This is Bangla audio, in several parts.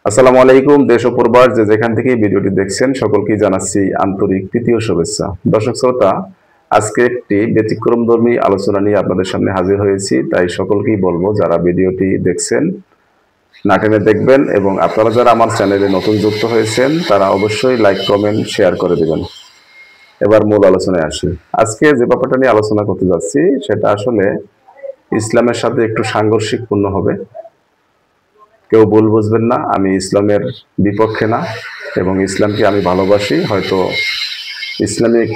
আসসালামু আলাইকুম। দেশ ও প্রবাস যে যেখান থেকে ভিডিওটি দেখছেন সকলকেই জানাচ্ছি আন্তরিক প্রীতি ও শুভেচ্ছা। দর্শক শ্রোতা, আজকে একটি ব্যতিক্রমধর্মী আলোচনা নিয়ে আপনাদের সামনে হাজির হয়েছি। তাই সকলকেই বলবো যারা ভিডিওটি দেখছেন না টেনে দেখবেন, এবং আপনারা যারা আমার চ্যানেলে নতুন যুক্ত হয়েছেন তারা অবশ্যই লাইক, কমেন্ট, শেয়ার করে দেবেন। এবার মূল আলোচনায় আসি। আজকে যে ব্যাপারটা নিয়ে আলোচনা করতে যাচ্ছি সেটা আসলে ইসলামের সাথে একটু সাংঘর্ষিকপূর্ণ হবে। কেউ ভুল বুঝবেন না, আমি ইসলামের বিপক্ষে না, এবং ইসলামকে আমি ভালোবাসি। হয়তো ইসলামিক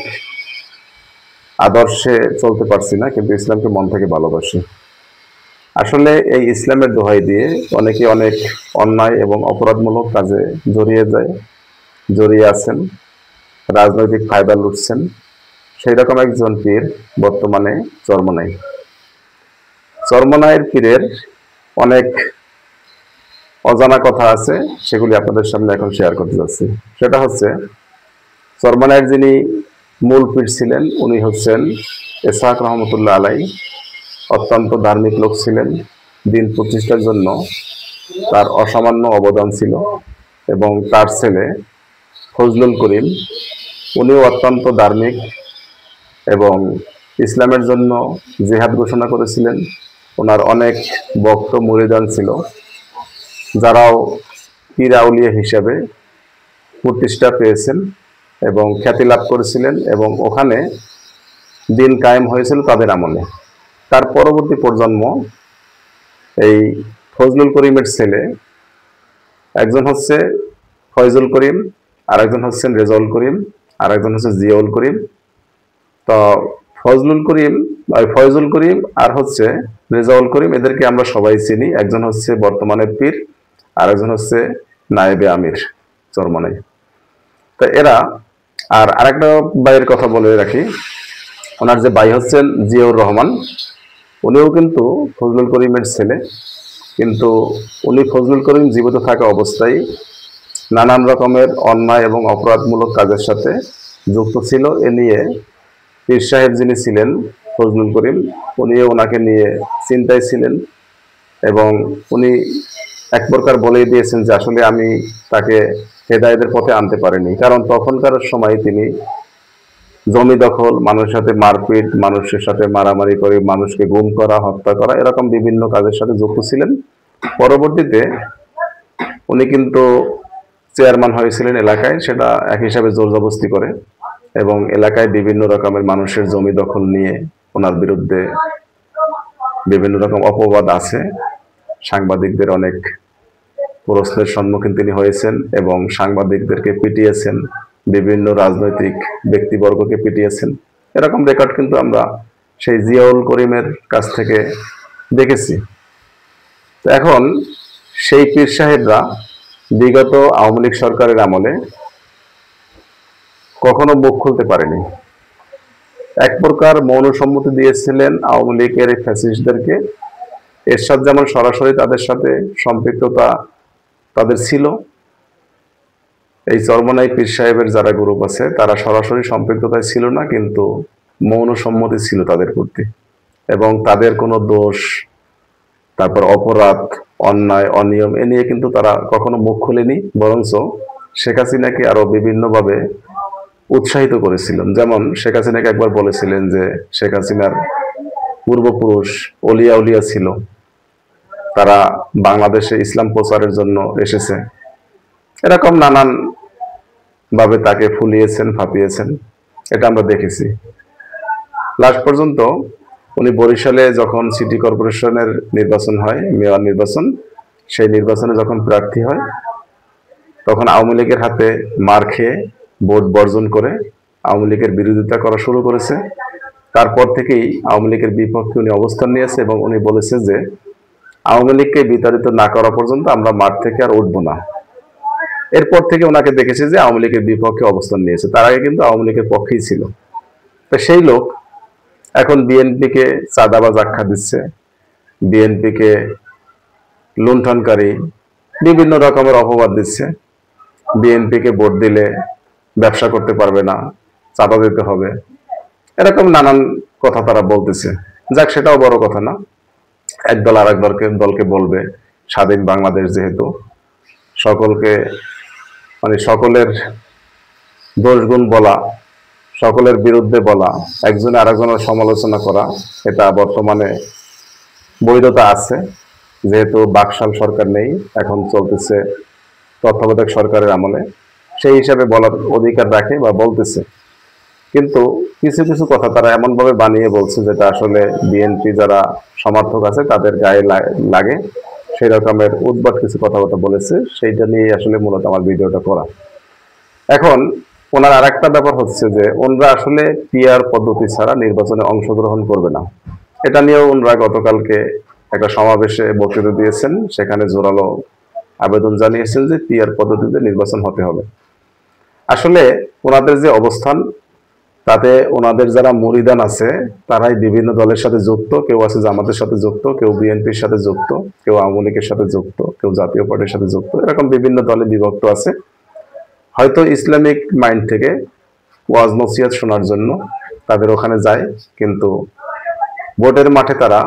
আদর্শে চলতে পারছি না, কিন্তু ইসলামকে মন থেকে ভালোবাসি। আসলে এই ইসলামের দোহাই দিয়ে অনেকে অনেক অন্যায় এবং অপরাধমূলক কাজে জড়িয়ে আছেন, রাজনৈতিক ফায়দা লুটছেন। সেই রকম একজন পীর বর্তমানে চরমনাইয়ের পীরের অনেক অজানা কথা আছে, সেগুলি আপনাদের সামনে এখন শেয়ার করতে যাচ্ছি। সেটা হচ্ছে, চরমনাইয়ের যিনি মূল পীর ছিলেন উনি হচ্ছেন ইসহাক রহমতুল্লাহ আলাই। অত্যন্ত ধার্মিক লোক ছিলেন। দিন প্রতিষ্ঠার জন্য তার অসামান্য অবদান ছিল। এবং তার ছেলে ফজলুল করিম, উনিও অত্যন্ত ধার্মিক এবং ইসলামের জন্য জিহাদ ঘোষণা করেছিলেন। ওনার অনেক ভক্ত মুরিদান ছিল, যারাও পীর আউলিয়া হিসাবে প্রতিষ্ঠা পেয়েছেন এবং খ্যাতি লাভ করেছিলেন, এবং ওখানে দিন কায়েম হয়েছিল তাদের আমলে। তার পরবর্তী প্রজন্ম এই ফজলুল করিমের ছেলে, একজন হচ্ছে ফয়জুল করিম, আর একজন হচ্ছেন রেজাউল করিম, আর একজন হচ্ছে জিয়াউল করিম। তো ফয়জুল করিম আর হচ্ছে রেজাউল করিম, এদেরকে আমরা সবাই চিনি। একজন হচ্ছে বর্তমানের পীর, আর একজন হচ্ছে নায়েবে আমির চরমনাই। তো এরা, আর আরেকটা ভাইয়ের কথা বলে রাখি, ওনার যে ভাই হচ্ছেন জিয়াউর রহমান, উনিও কিন্তু ফজলুল করিমের ছেলে। কিন্তু উনি ফজলুল করিম জীবিত থাকা অবস্থায় নানান রকমের অন্যায় এবং অপরাধমূলক কাজের সাথে যুক্ত ছিল। এ নিয়ে পীর সাহেব যিনি ছিলেন ফজলুল করিম, উনিও ওনাকে নিয়ে চিন্তায় ছিলেন, এবং উনি এক প্রকার বলেই দিয়েছেন যে আসলে আমি তাকে হেদায়েতের পথে আনতে পারিনি। কারণ তখনকার সময় তিনি জমি দখল, মানুষের সাথে মারপিট, মানুষের সাথে মারামারি করে মানুষকে গুম করা, হত্যা করা, এরকম বিভিন্ন কাজের সাথে যুক্ত ছিলেন। পরবর্তীতে উনি কিন্তু চেয়ারম্যান হয়েছিলেন এলাকায়, সেটা এক হিসাবে জোর জবরদস্তি করে, এবং এলাকায় বিভিন্ন রকমের মানুষের জমি দখল নিয়ে ওনার বিরুদ্ধে বিভিন্ন রকম অপবাদ আছে। সাংবাদিকদের অনেক প্রশ্নের সম্মুখীন তিনি হয়েছেন, এবং সাংবাদিকদেরকে পিটিয়েছেন, বিভিন্ন রাজনৈতিক ব্যক্তিবর্গকে পিটিয়েছেন। এরকম রেকর্ড কিন্তু আমরা সেই জিয়াউল করিমের কাছ থেকে দেখেছি। তো এখন সেই পীর সাহেবরা বিগত আওয়ামী লীগ সরকারের আমলে কখনো মুখ খুলতে পারেনি। এক প্রকার মৌন সম্মতি দিয়েছিলেন আওয়ামী লীগের ফ্যাসিস্টদেরকে। এরশাদ যেমন সরাসরি তাদের সাথে সম্পৃক্ততা তাদের ছিল, এই চরমনাই পীর সাহেবের যারা গ্রুপ আছে তারা সরাসরি সম্পৃক্ততায় ছিল না, কিন্তু মৌন সম্মতি ছিল তাদের প্রতি। এবং তাদের কোনো দোষ, তারপর অপরাধ, অন্যায়, অনিয়ম এ নিয়ে কিন্তু তারা কখনো মুখ খুলেনি, বরঞ্চ শেখ হাসিনাকে আরো বিভিন্নভাবে উৎসাহিত করেছিলেন। যেমন শেখ হাসিনাকে একবার বলেছিলেন যে শেখ হাসিনার পূর্বপুরুষ অলিয়া উলিয়া ছিল, তারা বাংলাদেশে ইসলাম প্রচারের জন্য এসেছে। এরকম নানান ভাবে তাকে ফুলিয়েছেন, ফাঁপিয়েছেন, এটা আমরা দেখেছি। লাস্ট পর্যন্ত উনি বরিশালে যখন সিটি কর্পোরেশনের নির্বাচন হয়, মেয়র নির্বাচন, সেই নির্বাচনে যখন প্রার্থী হয়, তখন আওয়ামী লীগের হাতে মার খেয়ে ভোট বর্জন করে আওয়ামী লীগের বিরোধিতা করা শুরু করেছে। তারপর থেকেই আওয়ামী লীগের বিপক্ষে উনি অবস্থান নিয়েছে, এবং উনি বলেছে যে আওয়ামী লীগকে বিতাড়িত না করা পর্যন্ত আমরা মাঠ থেকে আর উঠবো না। এরপর থেকে ওনাকে দেখেছে যে আওয়ামী লীগের বিপক্ষে অবস্থান নিয়েছে, তার আগে কিন্তু আওয়ামী লীগের পক্ষেই ছিল। তো সেই লোক এখন বিএনপিকে চাঁদাবাজ আখ্যা দিচ্ছে, বিএনপিকে লুণ্ঠনকারী, বিভিন্ন রকমের অপবাদ দিচ্ছে। বিএনপিকে ভোট দিলে ব্যবসা করতে পারবে না, চাঁদা দিতে হবে, এরকম নানান কথা তারা বলতেছে। যাক, সেটাও বড় কথা না। এক দল আর এক দলকে বলবে স্বাধীন বাংলাদেশ যেহেতু সকলকে মানে সকলের দোষগুণ বলা, সকলের বিরুদ্ধে বলা, একজনে আরেকজনের সমালোচনা করা, এটা বর্তমানে বৈধতা আছে। যেহেতু বাকশাল সরকার নেই, এখন চলতেছে তত্ত্বাবধায়ক সরকারের আমলে, সেই হিসাবে বলার অধিকার রাখে বা বলতেছে। কিন্তু কিছু কিছু কথা তারা এমনভাবে বানিয়ে বলছে যেটা আসলে বিএনপি যারা সমর্থক আছে তাদের গায়ে লাগে, সেই রকমের উদ্ভট কিছু কথাবার্তা বলেছে। সেইটা নিয়ে আসলে মূলত আমার ভিডিওটা করা। এখন ওনার আরেকটা ব্যাপার হচ্ছে যে ওনারা আসলে পিআর পদ্ধতি ছাড়া নির্বাচনে অংশগ্রহণ করবে না। এটা নিয়েও ওনারা গতকালকে একটা সমাবেশে বক্তব্য দিয়েছেন, সেখানে জোরালো আবেদন জানিয়েছেন যে পিআর পদ্ধতিতে নির্বাচন হতে হবে। আসলে ওনাদের যে অবস্থান, তাতে ওনাদের যারা মুরিদান আছে তারাই বিভিন্ন দলের সাথে যুক্ত। কেউ আছে জামাতের সাথে যুক্ত, কেউ বিএনপির সাথে যুক্ত, কেউ আওয়ামী লীগের সাথে যুক্ত, কেউ জাতীয় পার্টির সাথে যুক্ত, এরকম বিভিন্ন দলে বিভক্ত আছে। হয়তো ইসলামিক মাইন্ড থেকে ওয়াজ নসিহত শোনার জন্য তাদের ওখানে যায়, কিন্তু ভোটের মাঠে তারা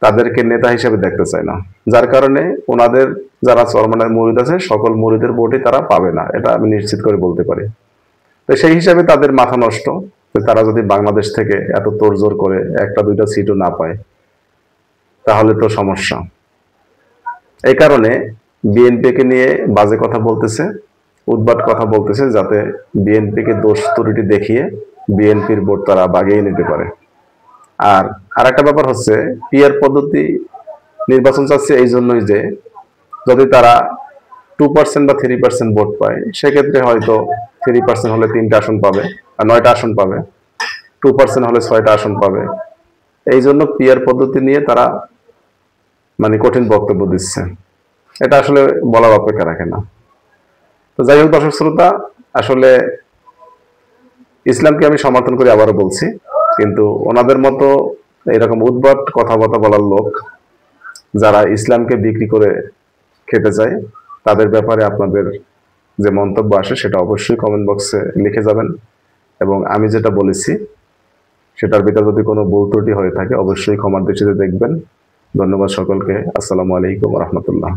তাদেরকে নেতা হিসেবে দেখতে চায় না। যার কারণে ওনাদের যারা চরমনায় মুরিদ আছে সকল মুরিদের ভোটই তারা পাবে না, এটা আমি নিশ্চিত করে বলতে পারি। তো সেই হিসাবে তাদের মাথা নষ্ট, তারা যদি বাংলাদেশ থেকে এত তোড়জোড় করে একটা দুইটা সিটও না পায় তাহলে তো সমস্যা। এই কারণে বিএনপিকে নিয়ে বাজে কথা বলতেছে, উদ্ভট কথা বলতেছে, যাতে বিএনপিকে দোষ ত্রুটি দেখিয়ে বিএনপির ভোট তারা বাগিয়ে নিতে পারে। আর আরেকটা ব্যাপার হচ্ছে পিআর পদ্ধতি নির্বাচন চাচ্ছে এই জন্যই যে যদি তারা 2% বা 3% ভোট পায়, সেক্ষেত্রে হয়তো 3% হলে 3টা আসন পাবে আর 9টা আসন পাবে, 2% হলে 6টা আসন পাবে। এই জন্য পিআর পদ্ধতি নিয়ে তারা মানে কঠিন বক্তব্য দিচ্ছে, এটা আসলে বলার অপেক্ষা রাখে না। তো যাই হোক দর্শক শ্রোতা, আসলে ইসলামকে আমি সমর্থন করি, আবারও বলছি, কিন্তু ওনাদের মতো এরকম উদ্ভট কথাবার্তা বলার লোক যারা ইসলামকে বিক্রি করে খেতে চায়, তাদের ব্যাপারে আপনাদের যে মন্তব্য আসে সেটা অবশ্যই কমেন্ট বক্সে লিখে যাবেন। এবং আমি যেটা বলেছি সেটার ভিতরে যদি কোনো ভুল ত্রুটি হয়ে থাকে অবশ্যই ক্ষমার দৃষ্টিতে দেখবেন। ধন্যবাদ সকলকে। আসসালামু আলাইকুম ওয়া রাহমাতুল্লাহ।